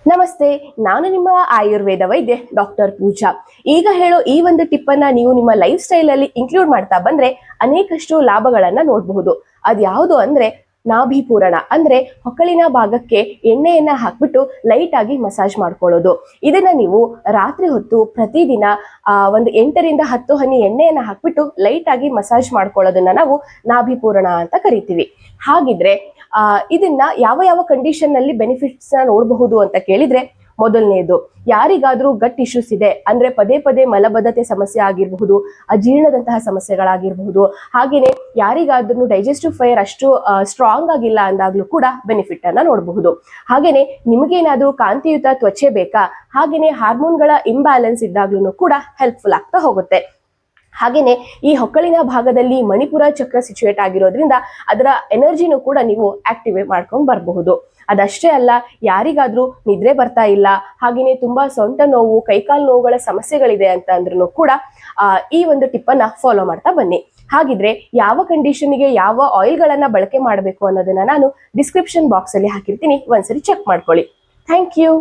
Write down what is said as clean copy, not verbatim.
ನಮಸ್ತೆ, ನಾನು ನಿಮ್ಮ ಆಯುರ್ವೇದ ವೈದ್ಯೆ ಡಾಕ್ಟರ್ ಪೂಜಾ. ಈಗ ಹೇಳೋ ಈ ಒಂದು ಟಿಪ್ ಅನ್ನ ನೀವು ನಿಮ್ಮ ಲೈಫ್ ಸ್ಟೈಲ್ ಅಲ್ಲಿ ಇನ್ಕ್ಲೂಡ್ ಮಾಡ್ತಾ ಬಂದ್ರೆ ಅನೇಕಷ್ಟು ಲಾಭಗಳನ್ನ ನೋಡಬಹುದು. ಅದ್ಯಾವುದು ಅಂದ್ರೆ ನಾಭಿ ಪೂರಣ, ಅಂದ್ರೆ ಹೊಕ್ಕಳಿನ ಭಾಗಕ್ಕೆ ಎಣ್ಣೆಯನ್ನ ಹಾಕ್ಬಿಟ್ಟು ಲೈಟ್ ಆಗಿ ಮಸಾಜ್ ಮಾಡ್ಕೊಳ್ಳೋದು. ಇದನ್ನ ನೀವು ರಾತ್ರಿ ಹೊತ್ತು ಪ್ರತಿದಿನ ಒಂದು 8ರಿಂದ 10 ಹನಿ ಎಣ್ಣೆಯನ್ನ ಹಾಕ್ಬಿಟ್ಟು ಲೈಟ್ ಆಗಿ ಮಸಾಜ್ ಮಾಡ್ಕೊಳ್ಳೋದನ್ನ ನಾವು ನಾಭಿ ಪೂರಣ ಅಂತ ಕರಿತೀವಿ. ಹಾಗಿದ್ರೆ ಇದನ್ನ ಯಾವ ಯಾವ ಕಂಡೀಷನ್ ನಲ್ಲಿ ಬೆನಿಫಿಟ್ಸ್ ನೋಡಬಹುದು ಅಂತ ಕೇಳಿದ್ರೆ, ಮೊದಲನೇದು, ಯಾರಿಗಾದ್ರೂ ಗಟ್ ಇಶ್ಯೂಸ್ ಇದೆ ಅಂದ್ರೆ ಪದೇ ಪದೇ ಮಲಬದ್ಧತೆ ಸಮಸ್ಯೆ ಆಗಿರಬಹುದು, ಅಜೀರ್ಣದಂತಹ ಸಮಸ್ಯೆಗಳಾಗಿರಬಹುದು, ಹಾಗೇನೆ ಯಾರಿಗಾದ್ರೂ ಡೈಜೆಸ್ಟಿವ್ ಫೈರ್ ಅಷ್ಟು ಸ್ಟ್ರಾಂಗ್ ಆಗಿಲ್ಲ ಅಂದಾಗ್ಲೂ ಕೂಡ ಬೆನಿಫಿಟ್ ಅನ್ನ ನೋಡಬಹುದು. ಹಾಗೇನೆ ನಿಮಗೇನಾದ್ರೂ ಕಾಂತಿಯುತ ತ್ವಚೆ ಬೇಕಾ, ಹಾಗೇನೆ ಹಾರ್ಮೋನ್ಗಳ ಇಂಬ್ಯಾಲೆನ್ಸ್ ಇದ್ದಾಗ್ಲೂ ಕೂಡ ಹೆಲ್ಪ್ಫುಲ್ ಆಗ್ತಾ ಹೋಗುತ್ತೆ. ಹಾಗೇನೆ ಈ ಹೊಕ್ಕಳಿನ ಭಾಗದಲ್ಲಿ ಮಣಿಪುರ ಚಕ್ರ ಸಿಚುವೇಟ್ ಆಗಿರೋದ್ರಿಂದ ಅದರ ಎನರ್ಜಿನೂ ಕೂಡ ನೀವು ಆಕ್ಟಿವೇಟ್ ಮಾಡ್ಕೊಂಡು ಬರಬಹುದು. ಅದಷ್ಟೇ ಅಲ್ಲ, ಯಾರಿಗಾದ್ರೂ ನಿದ್ರೆ ಬರ್ತಾ ಇಲ್ಲ, ಹಾಗೇನೆ ತುಂಬಾ ಸೊಂಟ ನೋವು, ಕೈಕಾಲು ನೋವುಗಳ ಸಮಸ್ಯೆಗಳಿದೆ ಅಂತ ಅಂದ್ರೂ ಕೂಡ ಈ ಒಂದು ಟಿಪ್ ಅನ್ನ ಫಾಲೋ ಮಾಡ್ತಾ ಬನ್ನಿ. ಹಾಗಿದ್ರೆ ಯಾವ ಕಂಡೀಷನ್ಗೆ ಯಾವ ಆಯಿಲ್ ಗಳನ್ನ ಬಳಕೆ ಮಾಡಬೇಕು ಅನ್ನೋದನ್ನ ನಾನು ಡಿಸ್ಕ್ರಿಪ್ಷನ್ ಬಾಕ್ಸ್ ಅಲ್ಲಿ ಹಾಕಿರ್ತೀನಿ, ಒಂದ್ಸರಿ ಚೆಕ್ ಮಾಡ್ಕೊಳ್ಳಿ. Thank you.